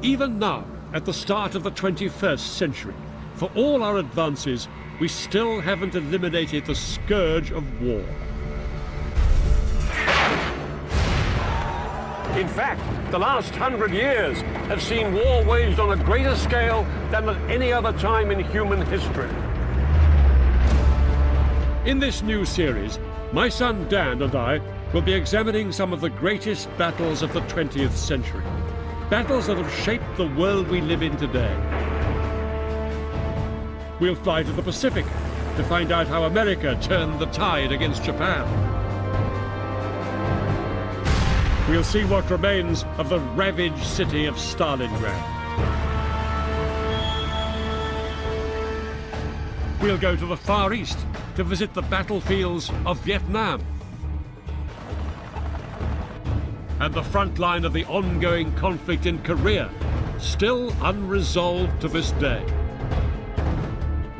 Even now, at the start of the 21st century, for all our advances, we still haven't eliminated the scourge of war. In fact, the last 100 years have seen war waged on a greater scale than at any other time in human history. In this new series, my son Dan and I will be examining some of the greatest battles of the 20th century. Battles that have shaped the world we live in today. We'll fly to the Pacific to find out how America turned the tide against Japan. We'll see what remains of the ravaged city of Stalingrad. We'll go to the Far East to visit the battlefields of Vietnam and the front line of the ongoing conflict in Korea, still unresolved to this day.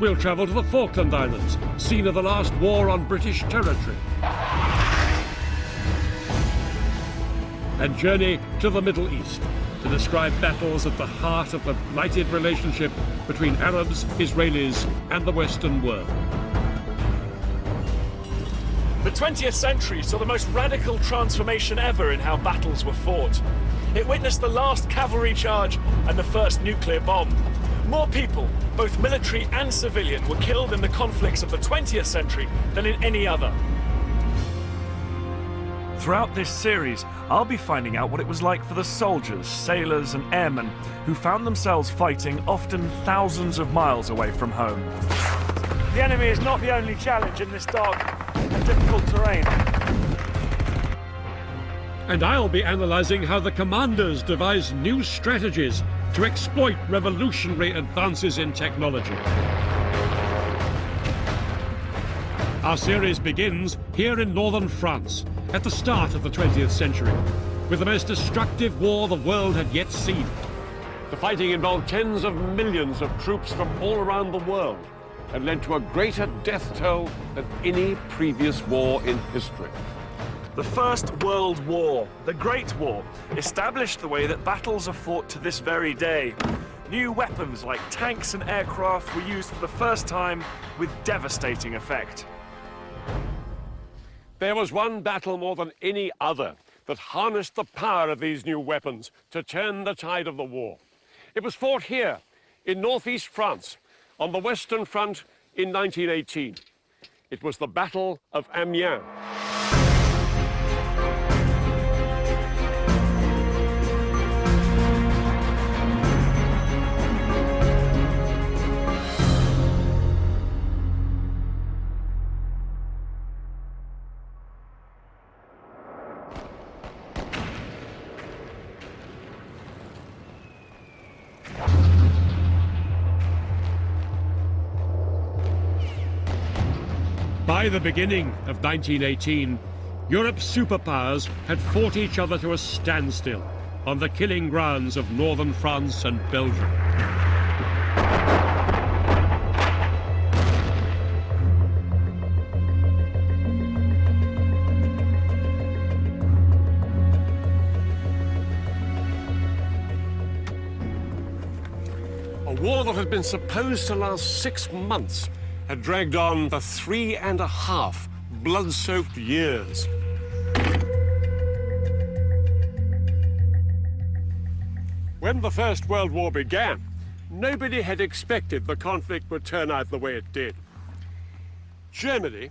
We'll travel to the Falkland Islands, scene of the last war on British territory, and journey to the Middle East to describe battles at the heart of the blighted relationship between Arabs, Israelis, and the Western world. The 20th century saw the most radical transformation ever in how battles were fought. It witnessed the last cavalry charge and the first nuclear bomb. More people, both military and civilian, were killed in the conflicts of the 20th century than in any other. Throughout this series, I'll be finding out what it was like for the soldiers, sailors and airmen who found themselves fighting often thousands of miles away from home. The enemy is not the only challenge in this dark and difficult terrain. And I'll be analysing how the commanders devised new strategies to exploit revolutionary advances in technology. Our series begins here in northern France, at the start of the 20th century, with the most destructive war the world had yet seen. The fighting involved tens of millions of troops from all around the world and led to a greater death toll than any previous war in history. The First World War, the Great War, established the way that battles are fought to this very day. New weapons like tanks and aircraft were used for the first time with devastating effect. There was one battle more than any other that harnessed the power of these new weapons to turn the tide of the war. It was fought here in northeast France on the Western Front in 1918. It was the Battle of Amiens. By the beginning of 1918, Europe's superpowers had fought each other to a standstill on the killing grounds of northern France and Belgium. A war that had been supposed to last 6 months had dragged on for 3.5 blood-soaked years. When the First World War began, nobody had expected the conflict would turn out the way it did. Germany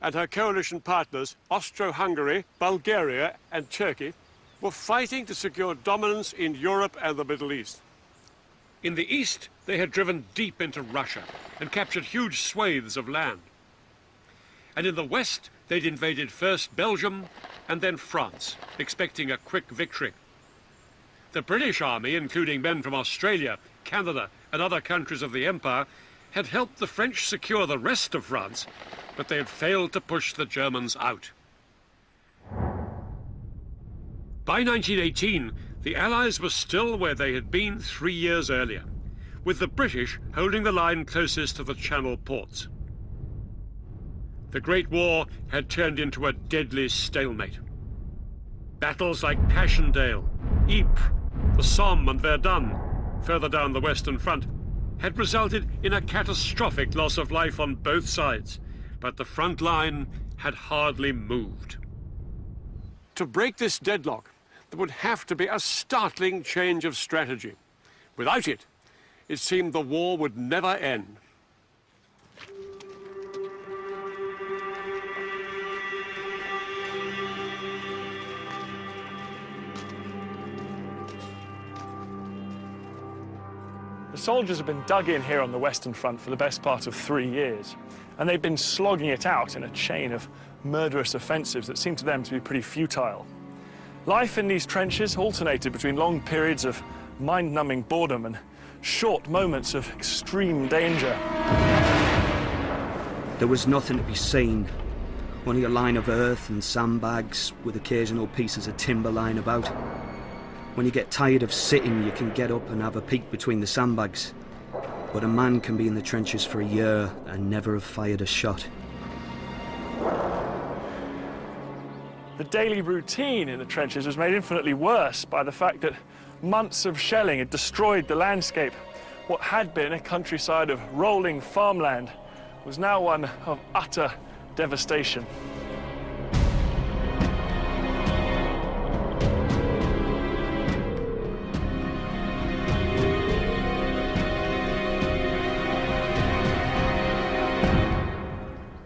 and her coalition partners, Austro-Hungary, Bulgaria and Turkey, were fighting to secure dominance in Europe and the Middle East. In the east, they had driven deep into Russia and captured huge swathes of land. And in the west, they'd invaded first Belgium and then France, expecting a quick victory. The British army, including men from Australia, Canada, and other countries of the Empire, had helped the French secure the rest of France, but they had failed to push the Germans out. By 1918, the Allies were still where they had been 3 years earlier, with the British holding the line closest to the Channel ports. The Great War had turned into a deadly stalemate. Battles like Passchendaele, Ypres, the Somme and Verdun, further down the Western Front, had resulted in a catastrophic loss of life on both sides, but the front line had hardly moved. To break this deadlock, there would have to be a startling change of strategy. Without it, it seemed the war would never end. The soldiers have been dug in here on the Western Front for the best part of 3 years, and they've been slogging it out in a chain of murderous offensives that seem to them to be pretty futile. Life in these trenches alternated between long periods of mind-numbing boredom and short moments of extreme danger. There was nothing to be seen, only a line of earth and sandbags with occasional pieces of timber lying about. When you get tired of sitting, you can get up and have a peek between the sandbags. But a man can be in the trenches for a year and never have fired a shot. The daily routine in the trenches was made infinitely worse by the fact that months of shelling had destroyed the landscape. What had been a countryside of rolling farmland was now one of utter devastation.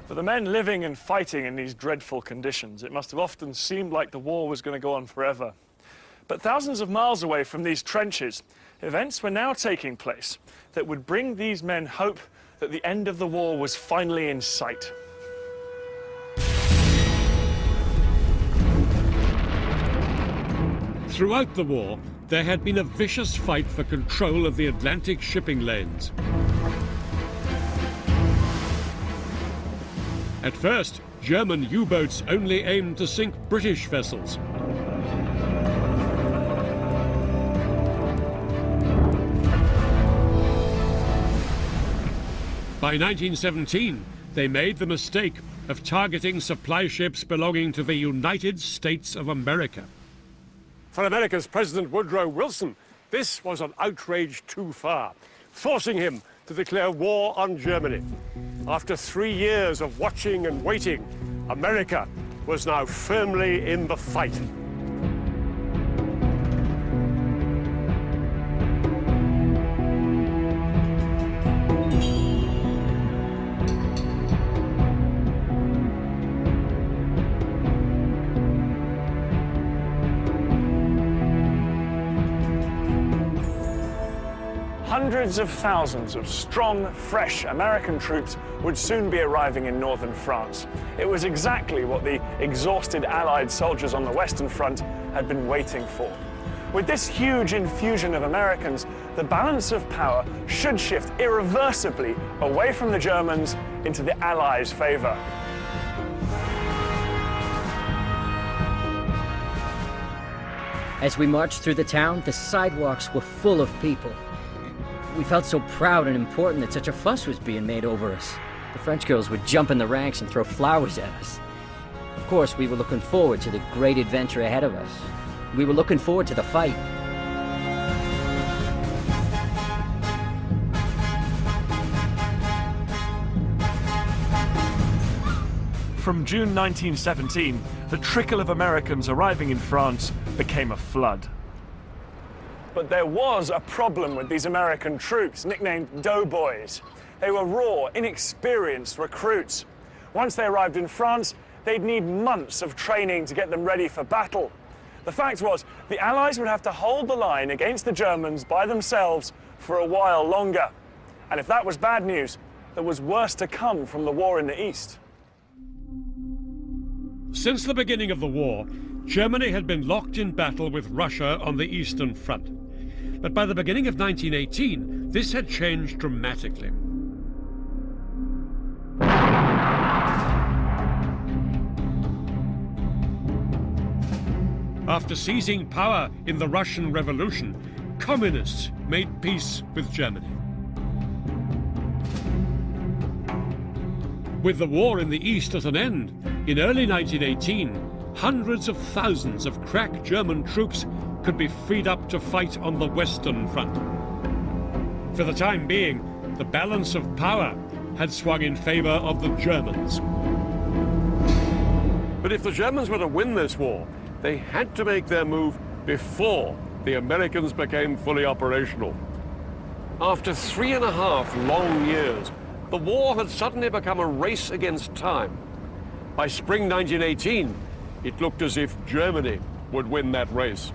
For the men living and fighting in these dreadful conditions, it must have often seemed like the war was going to go on forever. But thousands of miles away from these trenches, events were now taking place that would bring these men hope that the end of the war was finally in sight. Throughout the war, there had been a vicious fight for control of the Atlantic shipping lanes. At first, German U-boats only aimed to sink British vessels. By 1917, they made the mistake of targeting supply ships belonging to the United States of America. For America's President Woodrow Wilson, this was an outrage too far, forcing him to declare war on Germany. After 3 years of watching and waiting, America was now firmly in the fight. Hundreds of thousands of strong, fresh American troops would soon be arriving in northern France. It was exactly what the exhausted Allied soldiers on the Western Front had been waiting for. With this huge infusion of Americans, the balance of power should shift irreversibly away from the Germans into the Allies' favor. As we marched through the town, the sidewalks were full of people. We felt so proud and important that such a fuss was being made over us. The French girls would jump in the ranks and throw flowers at us. Of course, we were looking forward to the great adventure ahead of us. We were looking forward to the fight. From June 1917, the trickle of Americans arriving in France became a flood. But there was a problem with these American troops, nicknamed doughboys. They were raw, inexperienced recruits. Once they arrived in France, they'd need months of training to get them ready for battle. The fact was, the Allies would have to hold the line against the Germans by themselves for a while longer. And if that was bad news, there was worse to come from the war in the East. Since the beginning of the war, Germany had been locked in battle with Russia on the Eastern Front. But by the beginning of 1918, this had changed dramatically. After seizing power in the Russian Revolution, communists made peace with Germany. With the war in the East at an end, in early 1918, hundreds of thousands of crack German troops could be freed up to fight on the Western Front. For the time being, the balance of power had swung in favor of the Germans. But if the Germans were to win this war, they had to make their move before the Americans became fully operational. After 3.5 long years, the war had suddenly become a race against time. By spring 1918, it looked as if Germany would win that race.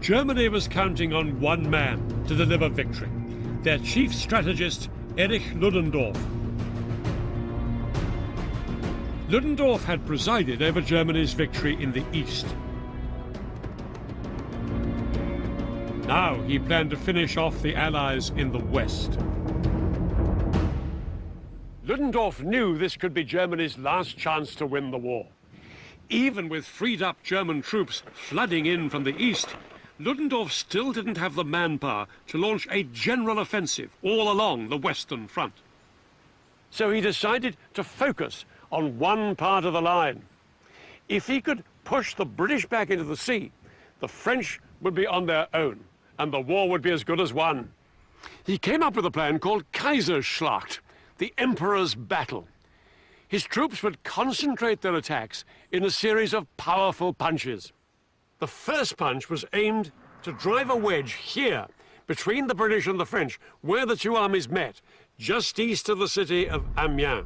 Germany was counting on one man to deliver victory, their chief strategist, Erich Ludendorff. Ludendorff had presided over Germany's victory in the East. Now he planned to finish off the Allies in the West. Ludendorff knew this could be Germany's last chance to win the war. Even with freed-up German troops flooding in from the east, Ludendorff still didn't have the manpower to launch a general offensive all along the Western Front. So he decided to focus on one part of the line. If he could push the British back into the sea, the French would be on their own, and the war would be as good as won. He came up with a plan called Kaiserschlacht, the Emperor's Battle. His troops would concentrate their attacks in a series of powerful punches. The first punch was aimed to drive a wedge here, between the British and the French, where the two armies met, just east of the city of Amiens.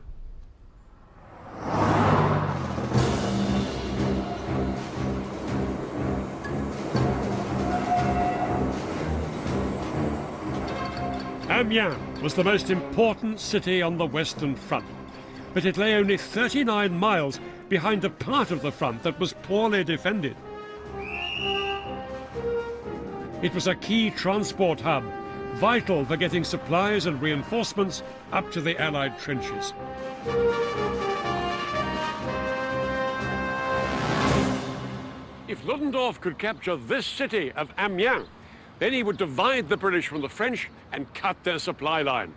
Amiens was the most important city on the Western Front, but it lay only 39 miles behind a part of the front that was poorly defended. It was a key transport hub, vital for getting supplies and reinforcements up to the Allied trenches. If Ludendorff could capture this city of Amiens, then he would divide the British from the French and cut their supply line.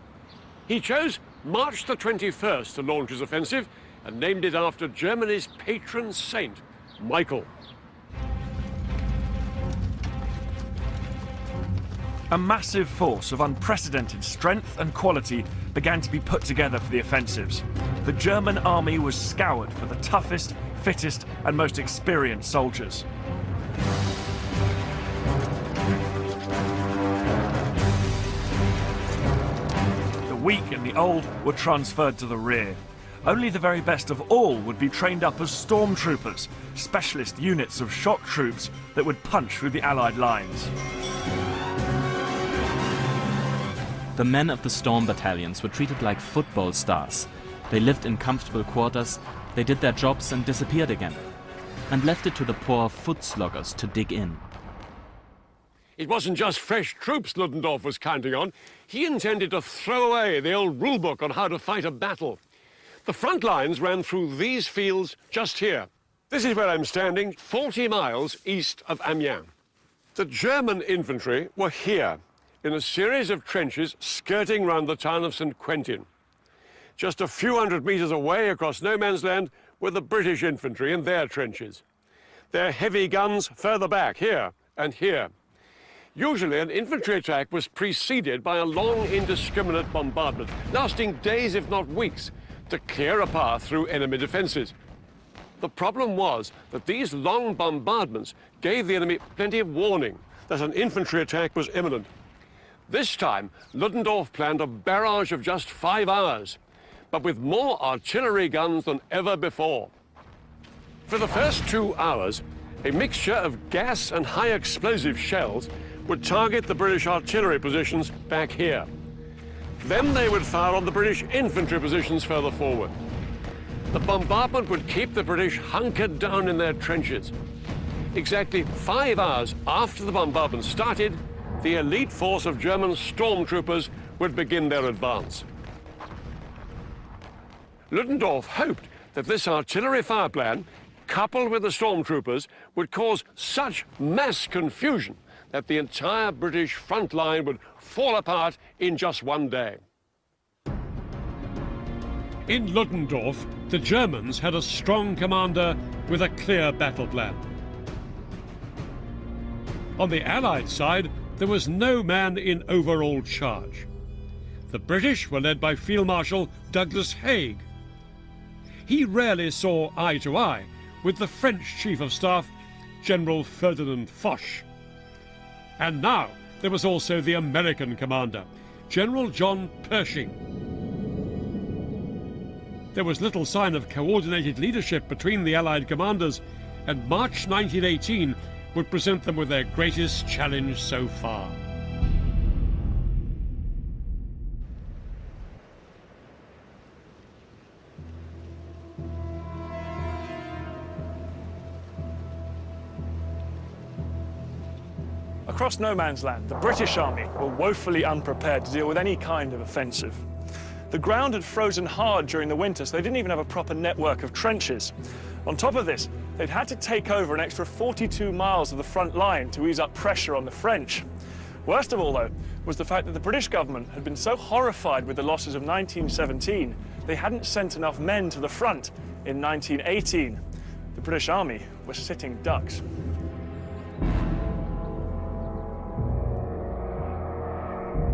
He chose March the 21st to launch his offensive and named it after Germany's patron saint, Michael. A massive force of unprecedented strength and quality began to be put together for the offensives. The German army was scoured for the toughest, fittest, and most experienced soldiers. The weak and the old were transferred to the rear. Only the very best of all would be trained up as stormtroopers, specialist units of shock troops that would punch through the Allied lines. The men of the storm battalions were treated like football stars. They lived in comfortable quarters, they did their jobs and disappeared again, and left it to the poor foot sloggers to dig in. It wasn't just fresh troops Ludendorff was counting on. He intended to throw away the old rulebook on how to fight a battle. The front lines ran through these fields just here. This is where I'm standing, 40 miles east of Amiens. The German infantry were here, in a series of trenches skirting round the town of St. Quentin. Just a few hundred meters away across no man's land were the British infantry in their trenches. Their heavy guns further back, here and here. Usually an infantry attack was preceded by a long indiscriminate bombardment, lasting days if not weeks, to clear a path through enemy defences. The problem was that these long bombardments gave the enemy plenty of warning that an infantry attack was imminent. This time, Ludendorff planned a barrage of just 5 hours, but with more artillery guns than ever before. For the first 2 hours, a mixture of gas and high explosive shells would target the British artillery positions back here. Then they would fire on the British infantry positions further forward. The bombardment would keep the British hunkered down in their trenches. Exactly 5 hours after the bombardment started, the elite force of German stormtroopers would begin their advance. Ludendorff hoped that this artillery fire plan, coupled with the stormtroopers, would cause such mass confusion that the entire British front line would fall apart in just one day. In Ludendorff, the Germans had a strong commander with a clear battle plan. On the Allied side, there was no man in overall charge. The British were led by Field Marshal Douglas Haig. He rarely saw eye to eye with the French Chief of Staff, General Ferdinand Foch. And now there was also the American commander, General John Pershing. There was little sign of coordinated leadership between the Allied commanders, and March 1918 would present them with their greatest challenge so far. Across no man's land, the British Army were woefully unprepared to deal with any kind of offensive. The ground had frozen hard during the winter, so they didn't even have a proper network of trenches. On top of this, they'd had to take over an extra 42 miles of the front line to ease up pressure on the French. Worst of all, though, was the fact that the British government had been so horrified with the losses of 1917, they hadn't sent enough men to the front in 1918. The British Army was sitting ducks.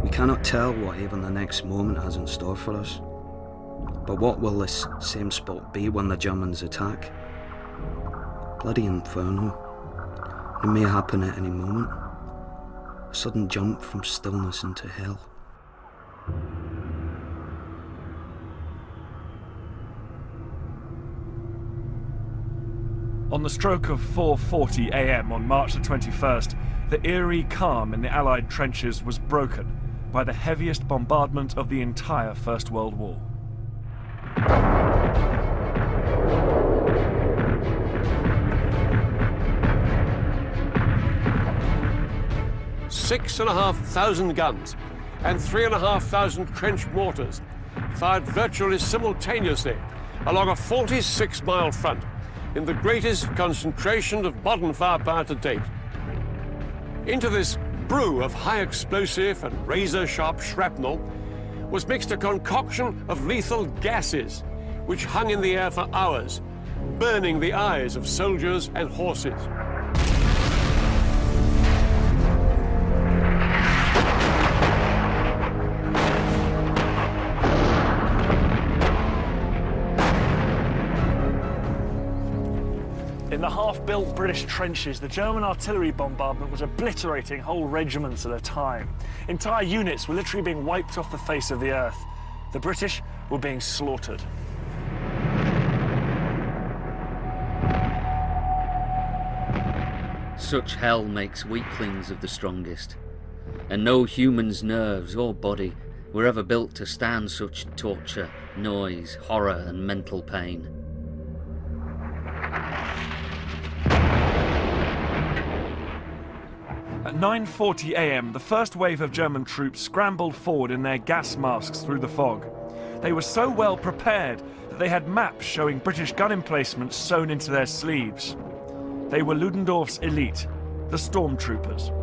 We cannot tell what even the next moment has in store for us. But what will this same spot be when the Germans attack? Bloody inferno. It may happen at any moment. A sudden jump from stillness into hell. On the stroke of 4:40 a.m. on March the 21st, the eerie calm in the Allied trenches was broken by the heaviest bombardment of the entire First World War. Six and a half thousand guns and 3,500 trench mortars fired virtually simultaneously along a 46-mile front in the greatest concentration of modern firepower to date. Into this brew of high explosive and razor-sharp shrapnel was mixed a concoction of lethal gases which hung in the air for hours, burning the eyes of soldiers and horses. In the half-built British trenches, the German artillery bombardment was obliterating whole regiments at a time. Entire units were literally being wiped off the face of the earth. The British were being slaughtered. Such hell makes weaklings of the strongest, and no human's nerves or body were ever built to stand such torture, noise, horror, and mental pain. At 9:40 a.m., the first wave of German troops scrambled forward in their gas masks through the fog. They were so well prepared that they had maps showing British gun emplacements sewn into their sleeves. They were Ludendorff's elite, the stormtroopers.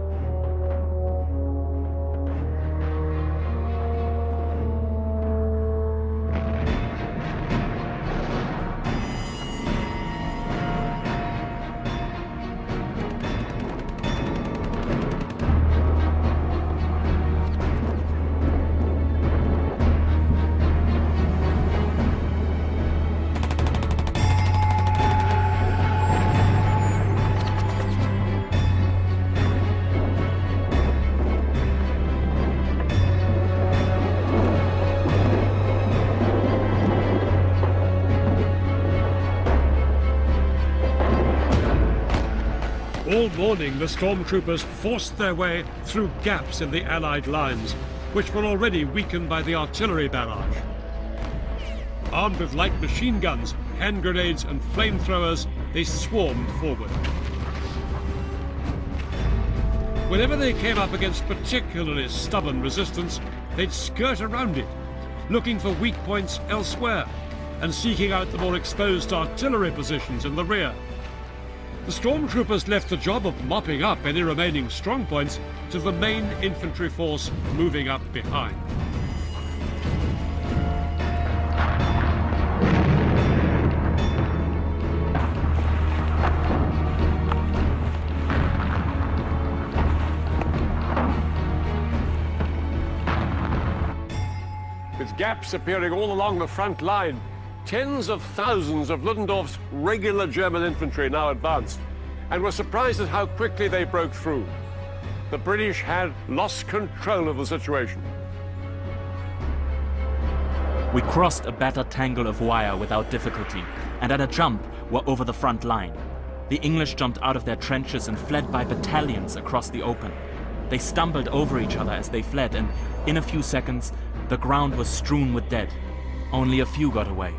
All morning, the stormtroopers forced their way through gaps in the Allied lines, which were already weakened by the artillery barrage. Armed with light machine guns, hand grenades and flamethrowers, they swarmed forward. Whenever they came up against particularly stubborn resistance, they'd skirt around it, looking for weak points elsewhere and seeking out the more exposed artillery positions in the rear. The stormtroopers left the job of mopping up any remaining strong points to the main infantry force moving up behind. With gaps appearing all along the front line, tens of thousands of Ludendorff's regular German infantry now advanced, and were surprised at how quickly they broke through. The British had lost control of the situation. We crossed a battered tangle of wire without difficulty, and at a jump were over the front line. The English jumped out of their trenches and fled by battalions across the open. They stumbled over each other as they fled, and in a few seconds, the ground was strewn with dead. Only a few got away.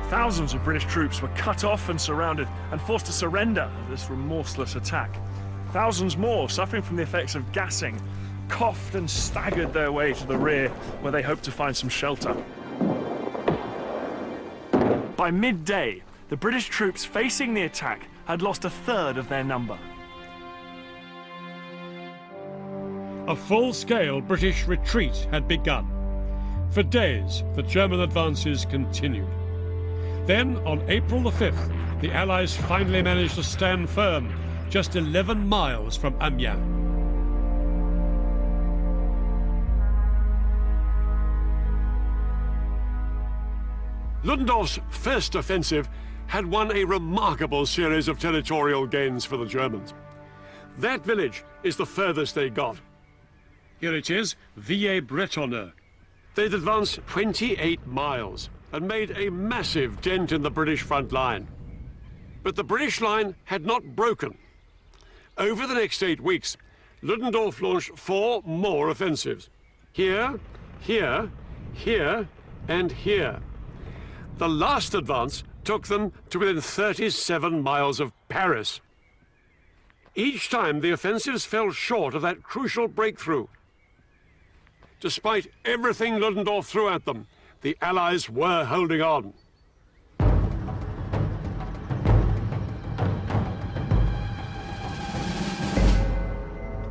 Thousands of British troops were cut off and surrounded and forced to surrender at this remorseless attack. Thousands more, suffering from the effects of gassing, coughed and staggered their way to the rear, where they hoped to find some shelter. By midday, the British troops facing the attack had lost a third of their number. A full-scale British retreat had begun. For days, the German advances continued. Then, on April the 5th, the Allies finally managed to stand firm just 11 miles from Amiens. Ludendorff's first offensive had won a remarkable series of territorial gains for the Germans. That village is the furthest they got. Here it is, Villers-Bretonneux. They'd advanced 28 miles and made a massive dent in the British front line. But the British line had not broken. Over the next 8 weeks, Ludendorff launched 4 more offensives. Here, here, here, and here. The last advance took them to within 37 miles of Paris. Each time, the offensives fell short of that crucial breakthrough. Despite everything Ludendorff threw at them, the Allies were holding on.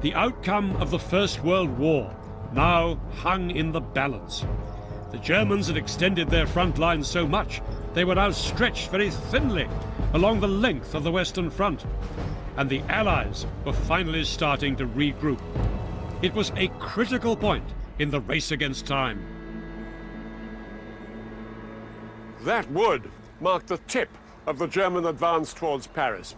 The outcome of the First World War now hung in the balance. The Germans had extended their front lines so much, they were now stretched very thinly along the length of the Western Front, and the Allies were finally starting to regroup. It was a critical point in the race against time. That would mark the tip of the German advance towards Paris.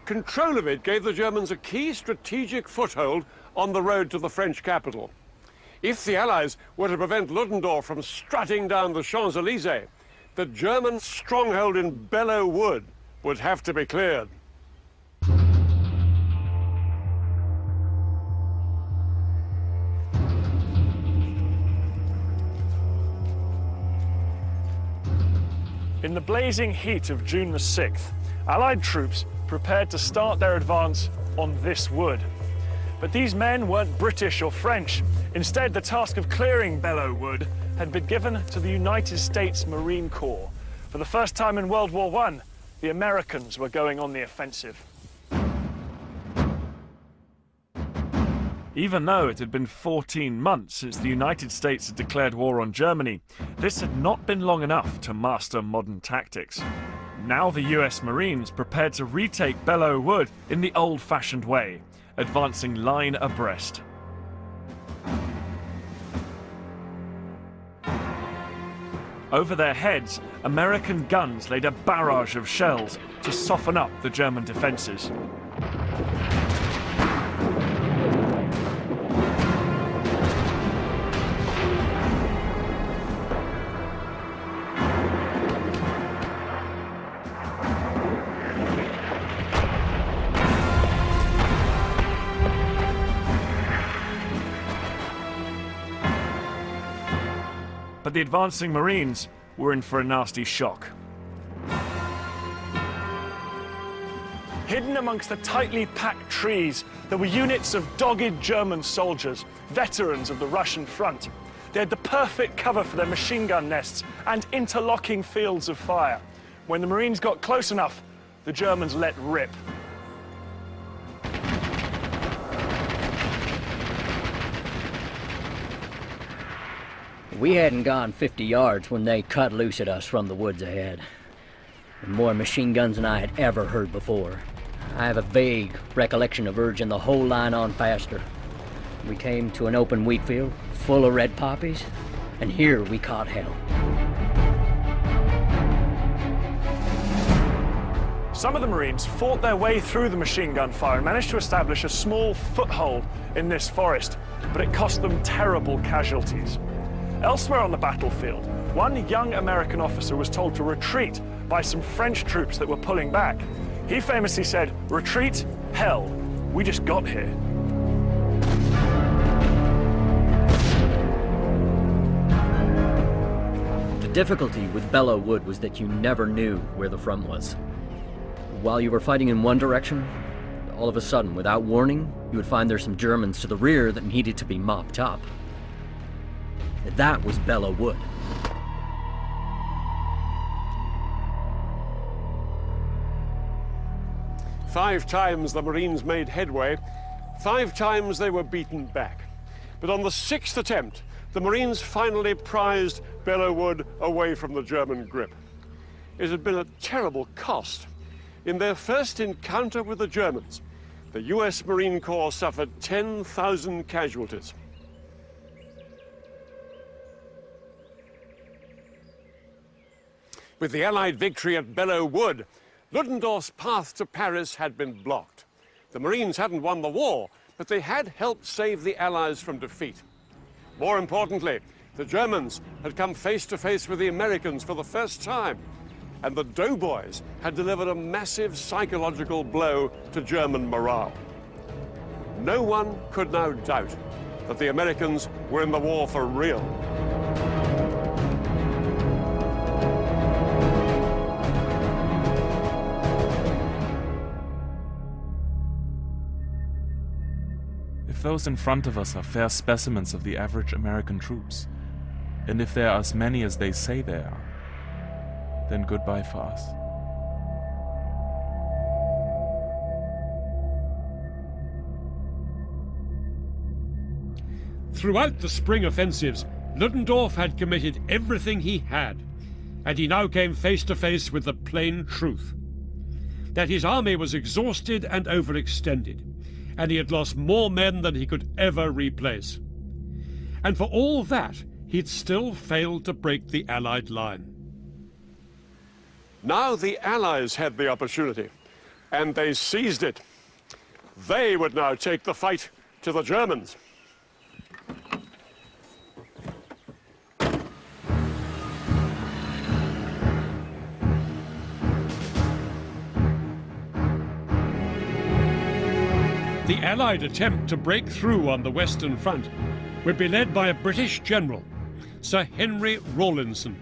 Control of it gave the Germans a key strategic foothold on the road to the French capital. If the Allies were to prevent Ludendorff from strutting down the Champs-Élysées, the German stronghold in Belleau Wood would have to be cleared. In the blazing heat of June the 6th, Allied troops prepared to start their advance on this wood. But these men weren't British or French. Instead, the task of clearing Belleau Wood had been given to the United States Marine Corps. For the first time in World War I, the Americans were going on the offensive. Even though it had been 14 months since the United States had declared war on Germany, this had not been long enough to master modern tactics. Now the US Marines prepared to retake Belleau Wood in the old-fashioned way, advancing line abreast. Over their heads, American guns laid a barrage of shells to soften up the German defences. But the advancing Marines were in for a nasty shock. Hidden amongst the tightly packed trees, there were units of dogged German soldiers, veterans of the Russian front. They had the perfect cover for their machine gun nests and interlocking fields of fire. When the Marines got close enough, the Germans let rip. We hadn't gone 50 yards when they cut loose at us from the woods ahead. More machine guns than I had ever heard before. I have a vague recollection of urging the whole line on faster. We came to an open wheat field full of red poppies, and here we caught hell. Some of the Marines fought their way through the machine gun fire and managed to establish a small foothold in this forest, but it cost them terrible casualties. Elsewhere on the battlefield, one young American officer was told to retreat by some French troops that were pulling back. He famously said, "Retreat? Hell, we just got here." The difficulty with Belleau Wood was that you never knew where the front was. While you were fighting in one direction, all of a sudden, without warning, you would find there's some Germans to the rear that needed to be mopped up. That was Belleau Wood. Five times the Marines made headway, 5 times they were beaten back. But on the 6th attempt, the Marines finally prized Belleau Wood away from the German grip. It had been a terrible cost. In their first encounter with the Germans, the US Marine Corps suffered 10,000 casualties. With the Allied victory at Belleau Wood, Ludendorff's path to Paris had been blocked. The Marines hadn't won the war, but they had helped save the Allies from defeat. More importantly, the Germans had come face to face with the Americans for the first time, and the doughboys had delivered a massive psychological blow to German morale. No one could now doubt that the Americans were in the war for real. If those in front of us are fair specimens of the average American troops, and if there are as many as they say there are, then goodbye for us. Throughout the spring offensives, Ludendorff had committed everything he had, and he now came face to face with the plain truth. That his army was exhausted and overextended, and he had lost more men than he could ever replace. And for all that, he'd still failed to break the Allied line. Now the Allies had the opportunity, and they seized it. They would now take the fight to the Germans. The Allied attempt to break through on the Western Front would be led by a British general, Sir Henry Rawlinson.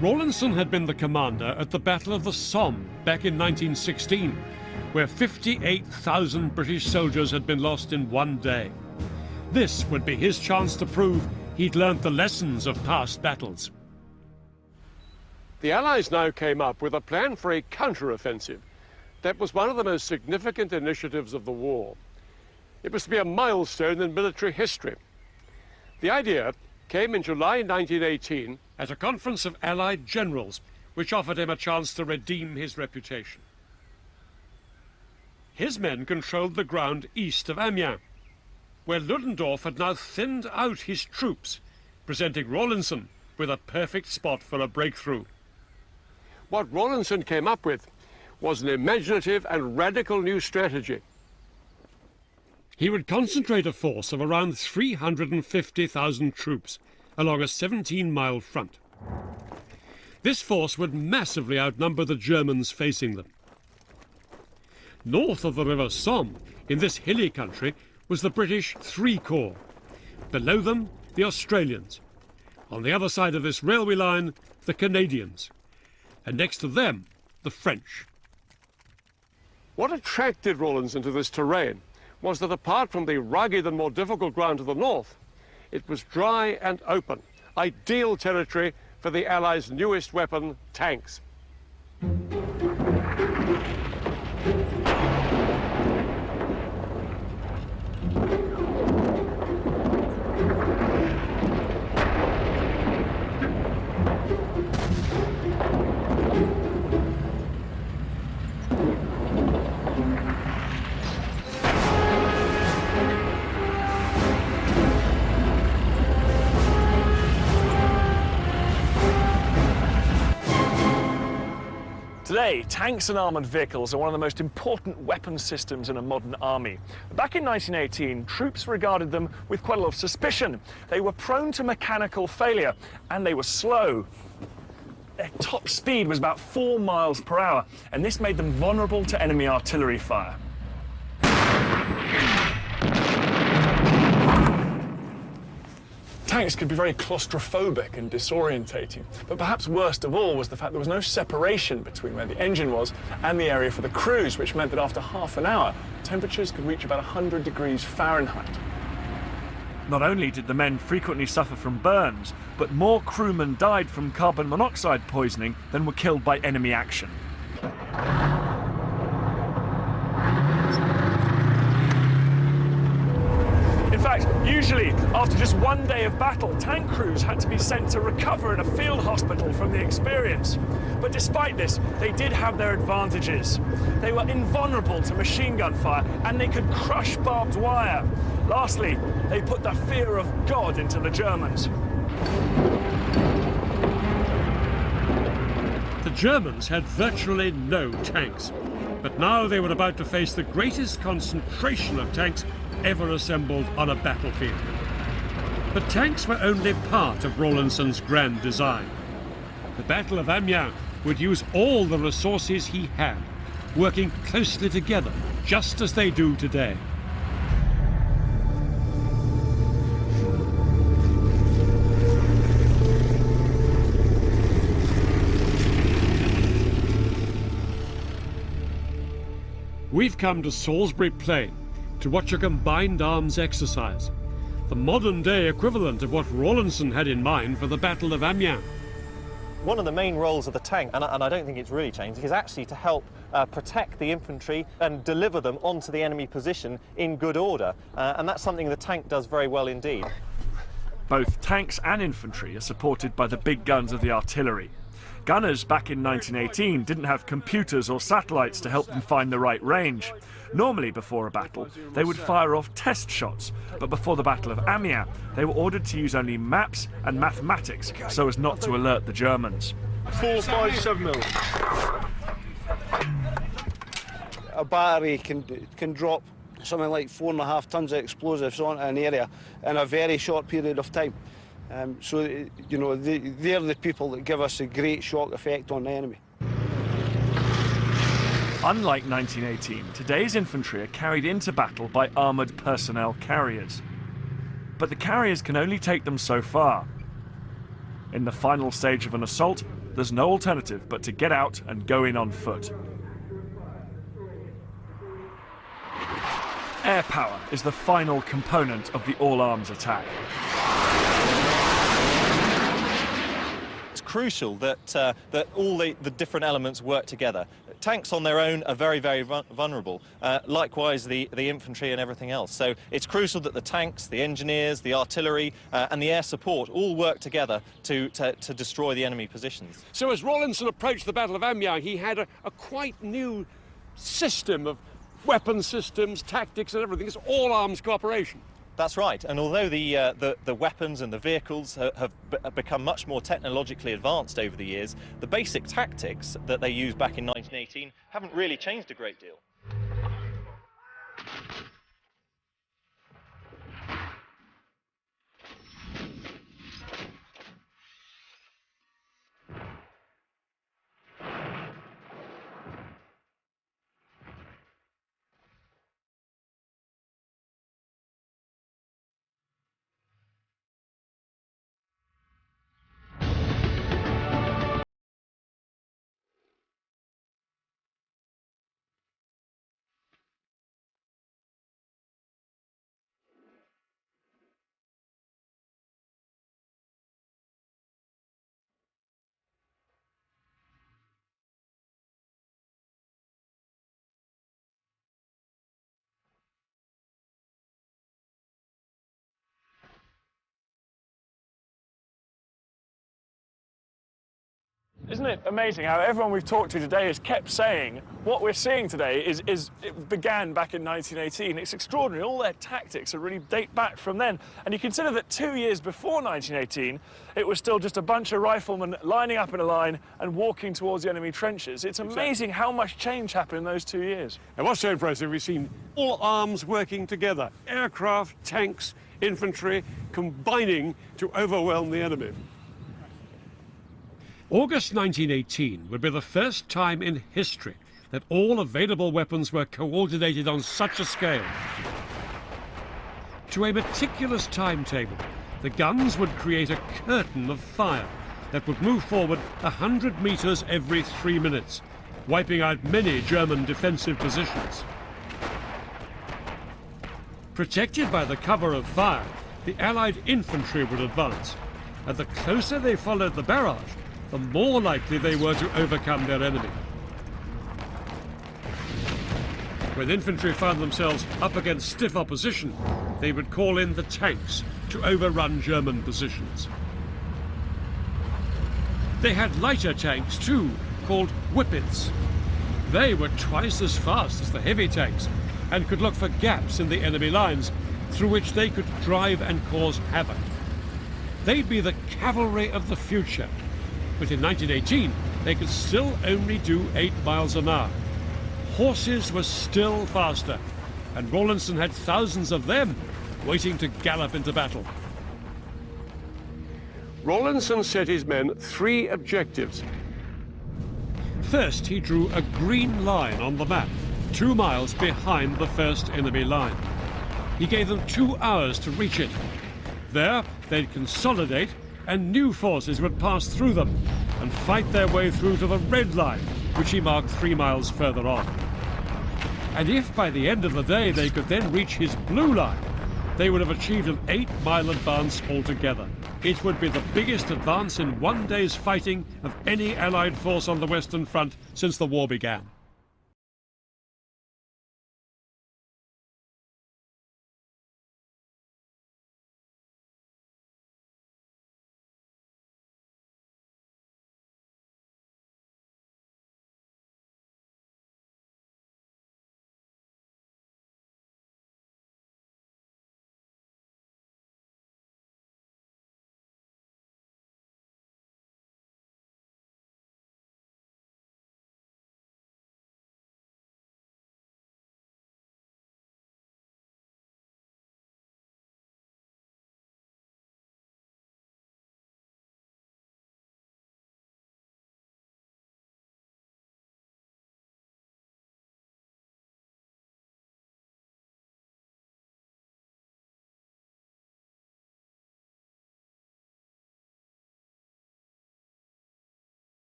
Rawlinson had been the commander at the Battle of the Somme back in 1916, where 58,000 British soldiers had been lost in one day. This would be his chance to prove he'd learnt the lessons of past battles. The Allies now came up with a plan for a counter-offensive that was one of the most significant initiatives of the war. It was to be a milestone in military history. The idea came in July 1918 at a conference of Allied generals, which offered him a chance to redeem his reputation. His men controlled the ground east of Amiens, where Ludendorff had now thinned out his troops, presenting Rawlinson with a perfect spot for a breakthrough. What Rawlinson came up with was an imaginative and radical new strategy. He would concentrate a force of around 350,000 troops along a 17-mile front. This force would massively outnumber the Germans facing them. North of the River Somme, in this hilly country, was the British III Corps. Below them, the Australians. On the other side of this railway line, the Canadians. And next to them, the French. What attracted Rawlinson to this terrain was that apart from the rugged and more difficult ground to the north, It was dry and open, ideal territory for the Allies' newest weapon, tanks. Today, tanks and armoured vehicles are one of the most important weapon systems in a modern army. Back in 1918, troops regarded them with quite a lot of suspicion. They were prone to mechanical failure, and they were slow. Their top speed was about 4 miles per hour, and this made them vulnerable to enemy artillery fire. Tanks could be very claustrophobic and disorientating, but perhaps worst of all was the fact there was no separation between where the engine was and the area for the crews, which meant that after half an hour, temperatures could reach about 100 degrees Fahrenheit. Not only did the men frequently suffer from burns, but more crewmen died from carbon monoxide poisoning than were killed by enemy action. In fact, usually, after just one day of battle, tank crews had to be sent to recover in a field hospital from the experience. But despite this, they did have their advantages. They were invulnerable to machine gun fire, and they could crush barbed wire. Lastly, they put the fear of God into the Germans. The Germans had virtually no tanks, but now they were about to face the greatest concentration of tanks ever assembled on a battlefield. But tanks were only part of Rawlinson's grand design. The Battle of Amiens would use all the resources he had, working closely together, just as they do today. We've come to Salisbury Plain to watch a combined arms exercise, the modern-day equivalent of what Rawlinson had in mind for the Battle of Amiens. One of the main roles of the tank, and I don't think it's really changed, is actually to help protect the infantry and deliver them onto the enemy position in good order. And that's something the tank does very well indeed. Both tanks and infantry are supported by the big guns of the artillery. Gunners back in 1918 didn't have computers or satellites to help them find the right range. Normally, before a battle, they would fire off test shots, but before the Battle of Amiens, they were ordered to use only maps and mathematics so as not to alert the Germans. 457 mil. A battery can drop something like 4.5 tons of explosives onto an area in a very short period of time. So, you know, they're the people that give us a great shock effect on the enemy. Unlike 1918, today's infantry are carried into battle by armoured personnel carriers. But the carriers can only take them so far. In the final stage of an assault, there's no alternative but to get out and go in on foot. Air power is the final component of the all-arms attack. It's crucial that all the different elements work together. Tanks on their own are very, very vulnerable, likewise the infantry and everything else. So it's crucial that the tanks, the engineers, the artillery and the air support all work together to destroy the enemy positions. So as Rawlinson approached the Battle of Amiens, he had a quite new system of weapon systems, tactics and everything. It's all arms cooperation. That's right, and although the weapons and the vehicles have become much more technologically advanced over the years, the basic tactics that they used back in 1918 haven't really changed a great deal. Isn't it amazing how everyone we've talked to today has kept saying what we're seeing today it began back in 1918. It's extraordinary. All their tactics really date back from then. And you consider that 2 years before 1918, it was still just a bunch of riflemen lining up in a line and walking towards the enemy trenches. It's amazing how much change happened in those 2 years. And what's so impressive, we've seen all arms working together. Aircraft, tanks, infantry, combining to overwhelm the enemy. August 1918 would be the first time in history that all available weapons were coordinated on such a scale. To a meticulous timetable, the guns would create a curtain of fire that would move forward 100 meters every 3 minutes, wiping out many German defensive positions. Protected by the cover of fire, the Allied infantry would advance, and the closer they followed the barrage, the more likely they were to overcome their enemy. When infantry found themselves up against stiff opposition, they would call in the tanks to overrun German positions. They had lighter tanks too, called whippets. They were twice as fast as the heavy tanks and could look for gaps in the enemy lines through which they could drive and cause havoc. They'd be the cavalry of the future. But in 1918, they could still only do 8 miles an hour. Horses were still faster, and Rawlinson had thousands of them waiting to gallop into battle. Rawlinson set his men 3 objectives. First, he drew a green line on the map, 2 miles behind the first enemy line. He gave them 2 hours to reach it. There, they'd consolidate, and new forces would pass through them and fight their way through to the red line, which he marked 3 miles further on. And if by the end of the day they could then reach his blue line, they would have achieved an 8-mile advance altogether. It would be the biggest advance in one day's fighting of any Allied force on the Western Front since the war began.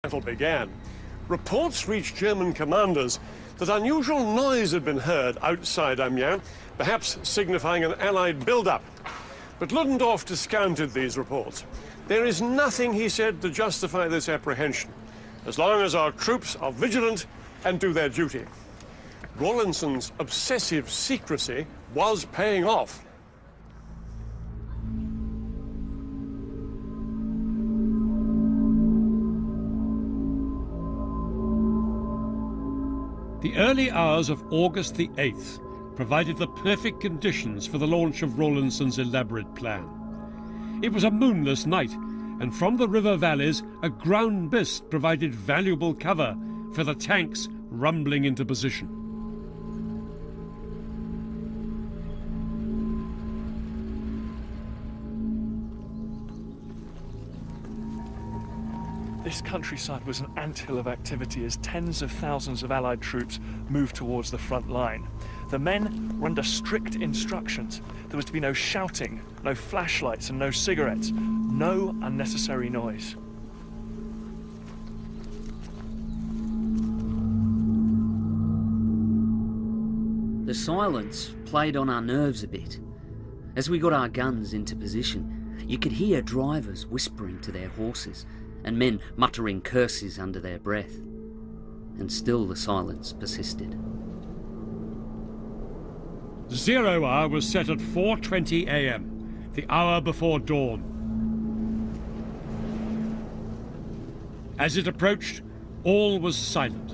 Battle began. Reports reached German commanders that unusual noise had been heard outside Amiens, perhaps signifying an Allied build-up. But Ludendorff discounted these reports. There is nothing, he said, to justify this apprehension, as long as our troops are vigilant and do their duty. Rawlinson's obsessive secrecy was paying off. The early hours of August the 8th provided the perfect conditions for the launch of Rawlinson's elaborate plan. It was a moonless night, and from the river valleys, a ground mist provided valuable cover for the tanks rumbling into position. This countryside was an anthill of activity as tens of thousands of Allied troops moved towards the front line. The men were under strict instructions. There was to be no shouting, no flashlights and no cigarettes, no unnecessary noise. The silence played on our nerves a bit. As we got our guns into position, you could hear drivers whispering to their horses and men muttering curses under their breath. And still the silence persisted. 0 hour was set at 4:20 a.m., the hour before dawn. As it approached, all was silent.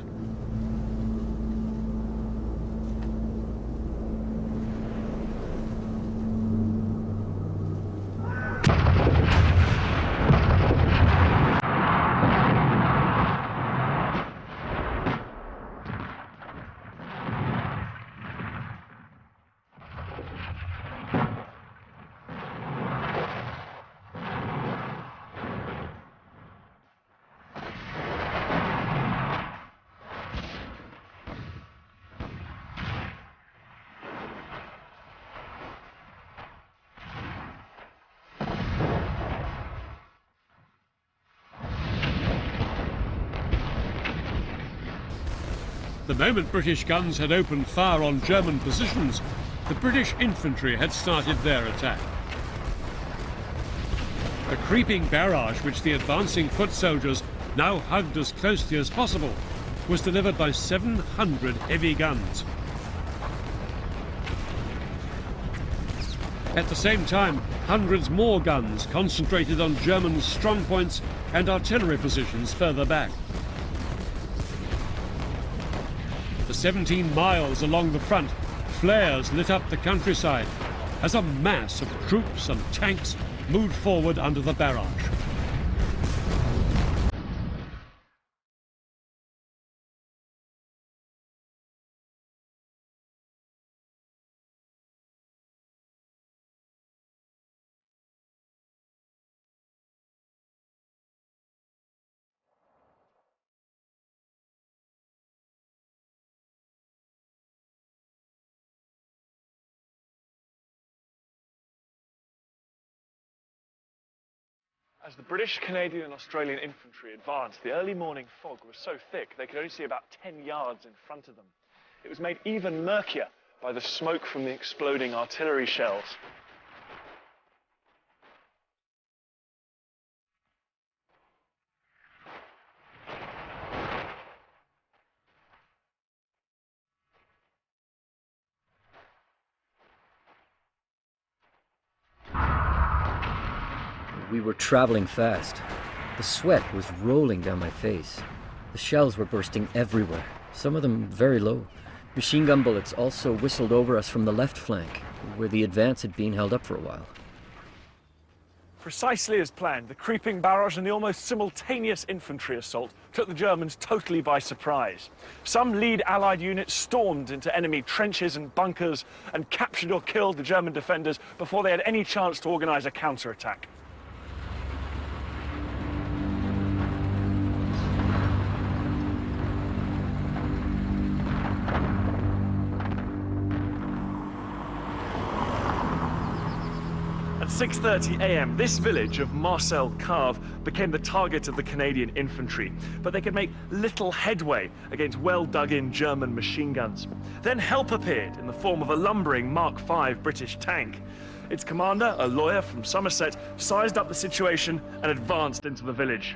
The moment British guns had opened fire on German positions, the British infantry had started their attack. The creeping barrage, which the advancing foot soldiers now hugged as closely as possible, was delivered by 700 heavy guns. At the same time, hundreds more guns concentrated on German strongpoints and artillery positions further back. For 17 miles along the front, flares lit up the countryside as a mass of troops and tanks moved forward under the barrage. As the British, Canadian and Australian infantry advanced, the early morning fog was so thick they could only see about 10 yards in front of them. It was made even murkier by the smoke from the exploding artillery shells. We were traveling fast. The sweat was rolling down my face. The shells were bursting everywhere, some of them very low. Machine gun bullets also whistled over us from the left flank, where the advance had been held up for a while. Precisely as planned, the creeping barrage and the almost simultaneous infantry assault took the Germans totally by surprise. Some lead Allied units stormed into enemy trenches and bunkers and captured or killed the German defenders before they had any chance to organize a counterattack. At 6:30 a.m., this village of Marcel Cave became the target of the Canadian infantry, but they could make little headway against well-dug-in German machine guns. Then help appeared in the form of a lumbering Mark V British tank. Its commander, a lawyer from Somerset, sized up the situation and advanced into the village.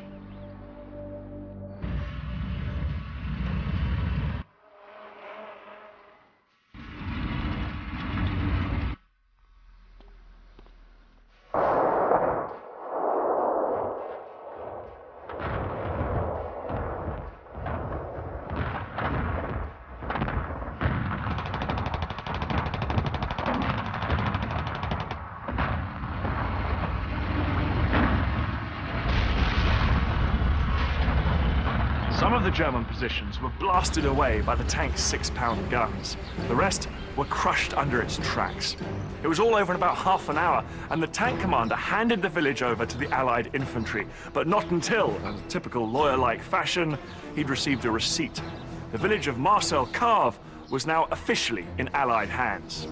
Some of the German positions were blasted away by the tank's 6-pound guns. The rest were crushed under its tracks. It was all over in about half an hour, and the tank commander handed the village over to the Allied infantry, but not until, in typical lawyer-like fashion, he'd received a receipt. The village of Marcel Carve was now officially in Allied hands.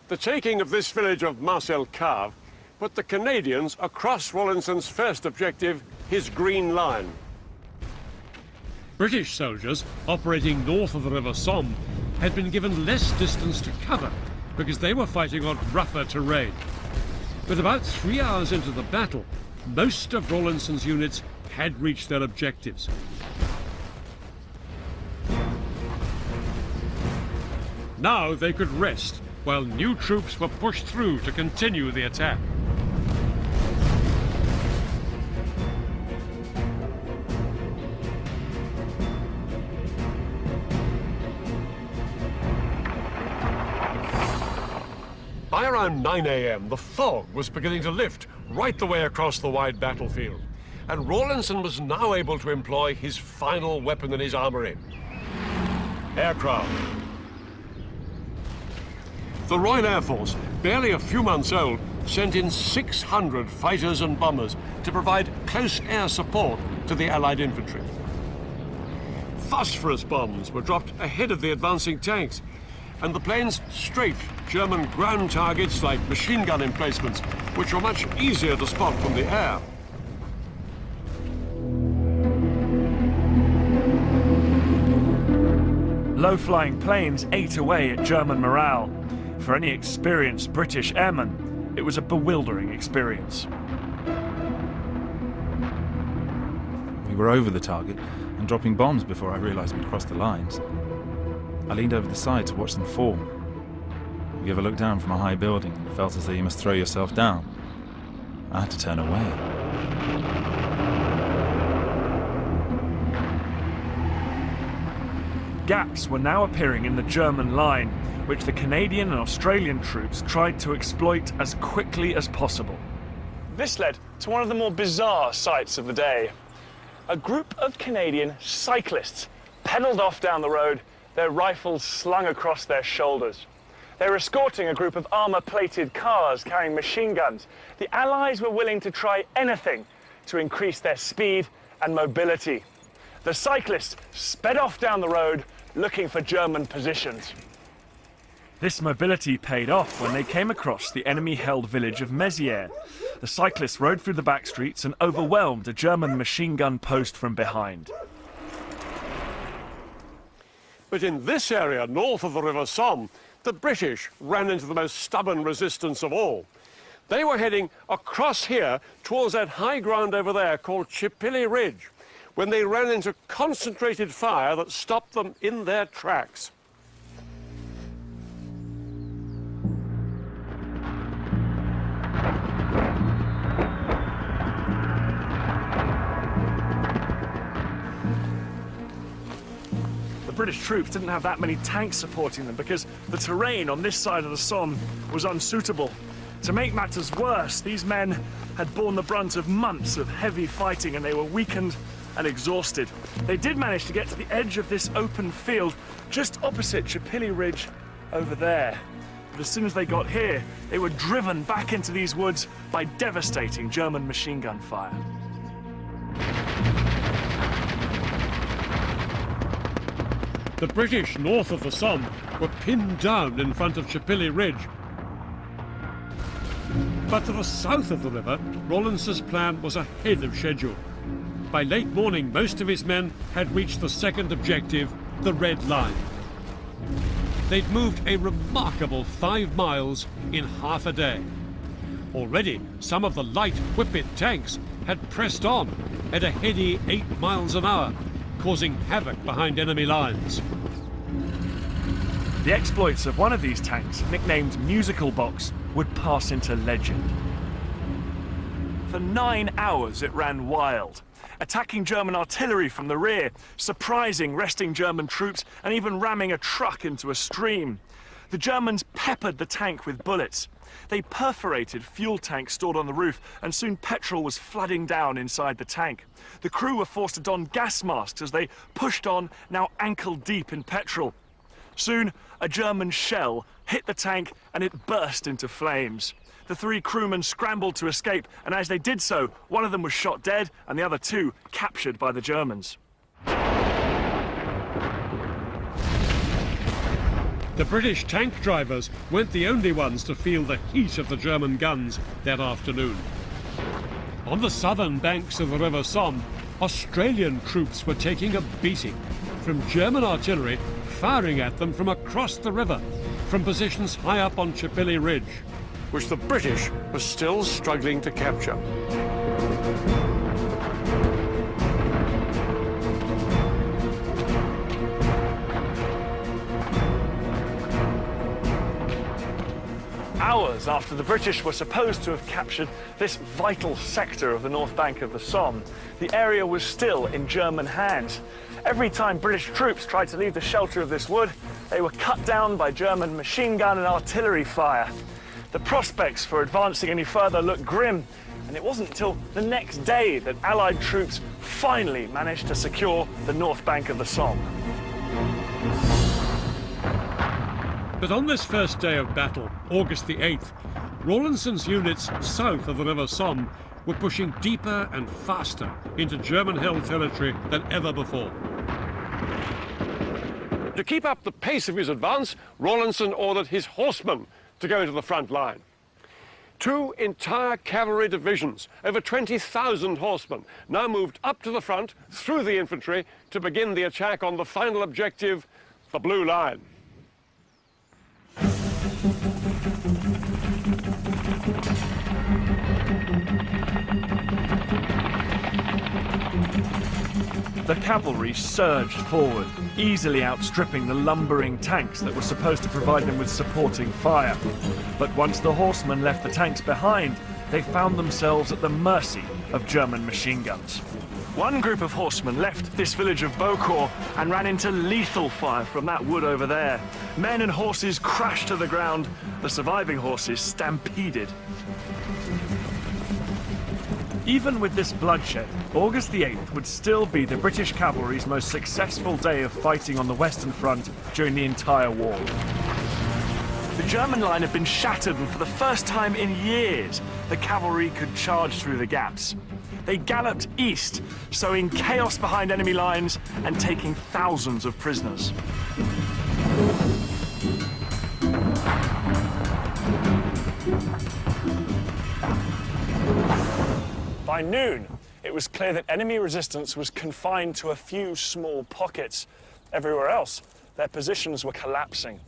The taking of this village of Marcel Carve put the Canadians across Rawlinson's first objective, his Green Line. British soldiers operating north of the River Somme had been given less distance to cover because they were fighting on rougher terrain. But about 3 hours into the battle, most of Rawlinson's units had reached their objectives. Now they could rest while new troops were pushed through to continue the attack. By around 9 a.m., the fog was beginning to lift right the way across the wide battlefield, and Rawlinson was now able to employ his final weapon in his armory: aircraft. The Royal Air Force, barely a few months old, sent in 600 fighters and bombers to provide close air support to the Allied infantry. Phosphorus bombs were dropped ahead of the advancing tanks, and the planes strafed German ground targets like machine gun emplacements, which were much easier to spot from the air. Low-flying planes ate away at German morale. For any experienced British airman, it was a bewildering experience. We were over the target and dropping bombs before I realized we'd crossed the lines. I leaned over the side to watch them fall. You ever look down from a high building and felt as though you must throw yourself down? I had to turn away. Gaps were now appearing in the German line, which the Canadian and Australian troops tried to exploit as quickly as possible. This led to one of the more bizarre sights of the day. A group of Canadian cyclists pedalled off down the road, their rifles slung across their shoulders. They were escorting a group of armor-plated cars carrying machine guns. The Allies were willing to try anything to increase their speed and mobility. The cyclists sped off down the road, looking for German positions. This mobility paid off when they came across the enemy-held village of Mézières. The cyclists rode through the back streets and overwhelmed a German machine gun post from behind. But in this area, north of the River Somme, the British ran into the most stubborn resistance of all. They were heading across here towards that high ground over there called Chipilly Ridge, when they ran into concentrated fire that stopped them in their tracks. The British troops didn't have that many tanks supporting them because the terrain on this side of the Somme was unsuitable. To make matters worse, these men had borne the brunt of months of heavy fighting and they were weakened and exhausted. They did manage to get to the edge of this open field just opposite Chipilly Ridge over there. But as soon as they got here, they were driven back into these woods by devastating German machine gun fire. The British north of the Somme were pinned down in front of Chipilly Ridge. But to the south of the river, Rawlinson's plan was ahead of schedule. By late morning, most of his men had reached the second objective, the Red Line. They'd moved a remarkable 5 miles in half a day. Already, some of the light Whippet tanks had pressed on at a heady 8 miles an hour, causing havoc behind enemy lines. The exploits of one of these tanks, nicknamed Musical Box, would pass into legend. For 9 hours it ran wild. attacking German artillery from the rear, surprising resting German troops, and even ramming a truck into a stream. The Germans peppered the tank with bullets. They perforated fuel tanks stored on the roof, and soon petrol was flooding down inside the tank. The crew were forced to don gas masks as they pushed on, now ankle deep in petrol. Soon, a German shell hit the tank and it burst into flames. The 3 crewmen scrambled to escape, and as they did so, one of them was shot dead and the other 2 captured by the Germans. The British tank drivers weren't the only ones to feel the heat of the German guns that afternoon. On the southern banks of the River Somme, Australian troops were taking a beating from German artillery firing at them from across the river, from positions high up on Chipilly Ridge, which the British were still struggling to capture. Hours after the British were supposed to have captured this vital sector of the north bank of the Somme, the area was still in German hands. Every time British troops tried to leave the shelter of this wood, they were cut down by German machine gun and artillery fire. The prospects for advancing any further looked grim, and it wasn't until the next day that Allied troops finally managed to secure the north bank of the Somme. But on this first day of battle, August the 8th, Rawlinson's units south of the River Somme were pushing deeper and faster into German-held territory than ever before. To keep up the pace of his advance, Rawlinson ordered his horsemen to go into the front line. 2 entire cavalry divisions, over 20,000 horsemen, now moved up to the front through the infantry to begin the attack on the final objective, the Blue Line. The cavalry surged forward, easily outstripping the lumbering tanks that were supposed to provide them with supporting fire. But once the horsemen left the tanks behind, they found themselves at the mercy of German machine guns. One group of horsemen left this village of Beaucourt and ran into lethal fire from that wood over there. Men and horses crashed to the ground, the surviving horses stampeded. Even with this bloodshed, August the 8th would still be the British cavalry's most successful day of fighting on the Western Front during the entire war. The German line had been shattered, and for the first time in years, the cavalry could charge through the gaps. They galloped east, sowing chaos behind enemy lines and taking thousands of prisoners. By noon, it was clear that enemy resistance was confined to a few small pockets. Everywhere else, their positions were collapsing.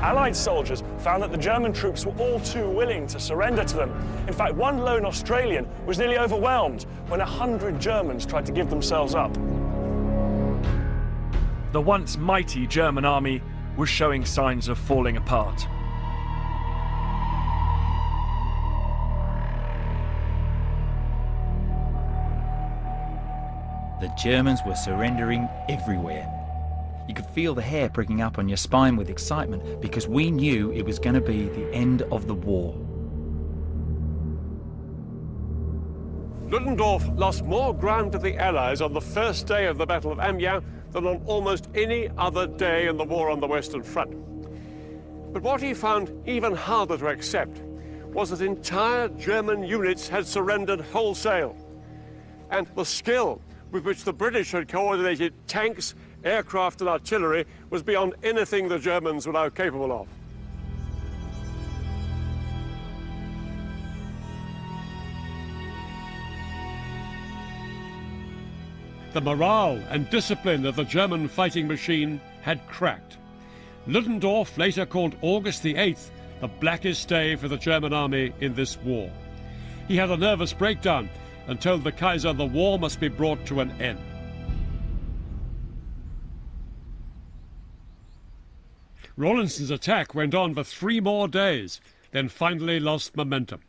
Allied soldiers found that the German troops were all too willing to surrender to them. In fact, one lone Australian was nearly overwhelmed when 100 Germans tried to give themselves up. The once mighty German army was showing signs of falling apart. The Germans were surrendering everywhere. You could feel the hair pricking up on your spine with excitement because we knew it was going to be the end of the war. Ludendorff lost more ground to the Allies on the first day of the Battle of Amiens than on almost any other day in the war on the Western Front. But what he found even harder to accept was that entire German units had surrendered wholesale, and the skill with which the British had coordinated tanks, aircraft and artillery was beyond anything the Germans were now capable of. The morale and discipline of the German fighting machine had cracked. Ludendorff later called August the 8th the blackest day for the German army in this war. He had a nervous breakdown and told the Kaiser the war must be brought to an end. Rawlinson's attack went on for 3 more days, then finally lost momentum.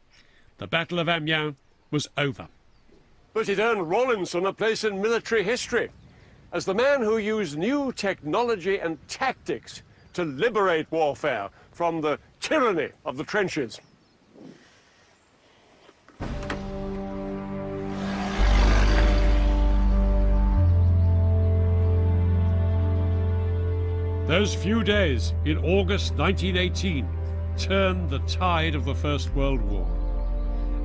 The Battle of Amiens was over. But it earned Rawlinson a place in military history as the man who used new technology and tactics to liberate warfare from the tyranny of the trenches. Those few days in August 1918 turned the tide of the First World War.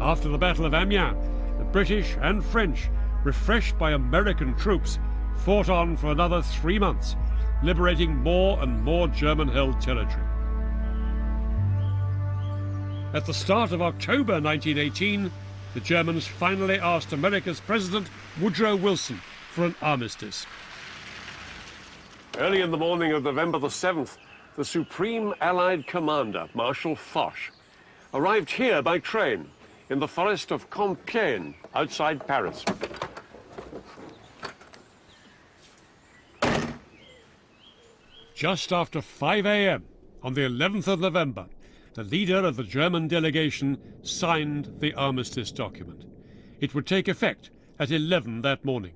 After the Battle of Amiens, the British and French, refreshed by American troops, fought on for another 3 months, liberating more and more German-held territory. At the start of October 1918, the Germans finally asked America's President Woodrow Wilson for an armistice. Early in the morning of November the 7th, the Supreme Allied Commander, Marshal Foch, arrived here by train in the forest of Compiègne, outside Paris. Just after 5 a.m. on the 11th of November, the leader of the German delegation signed the armistice document. It would take effect at 11 that morning.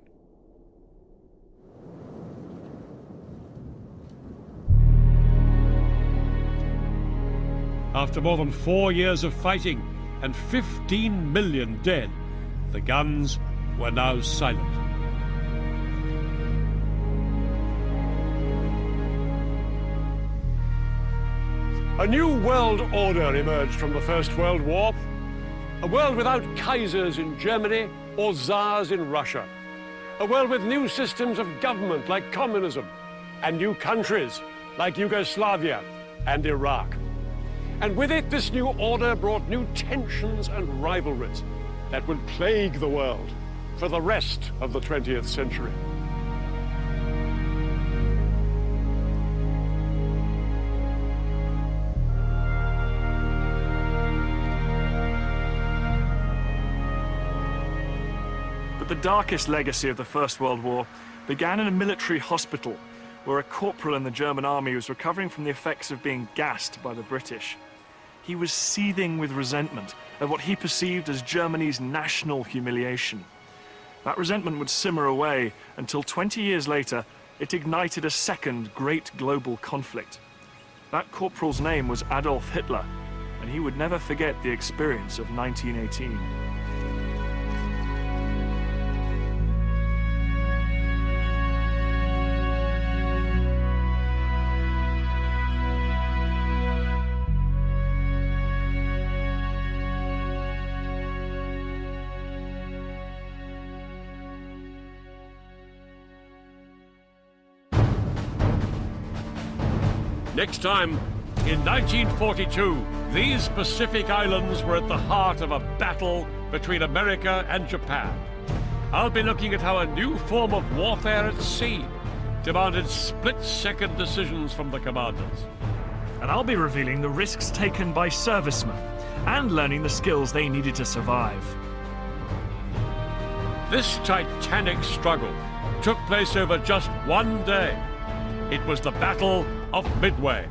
After more than 4 years of fighting and 15 million dead, the guns were now silent. A new world order emerged from the First World War. A world without Kaisers in Germany or Tsars in Russia. A world with new systems of government like communism, and new countries like Yugoslavia and Iraq. And with it, this new order brought new tensions and rivalries that would plague the world for the rest of the 20th century. But the darkest legacy of the First World War began in a military hospital where a corporal in the German army was recovering from the effects of being gassed by the British. He was seething with resentment at what he perceived as Germany's national humiliation. That resentment would simmer away until 20 years later, it ignited a second great global conflict. That corporal's name was Adolf Hitler, and he would never forget the experience of 1918. Next time, in 1942, these Pacific islands were at the heart of a battle between America and Japan. I'll be looking at how a new form of warfare at sea demanded split-second decisions from the commanders. And I'll be revealing the risks taken by servicemen and learning the skills they needed to survive. This titanic struggle took place over just one day. It was the Battle of Midway.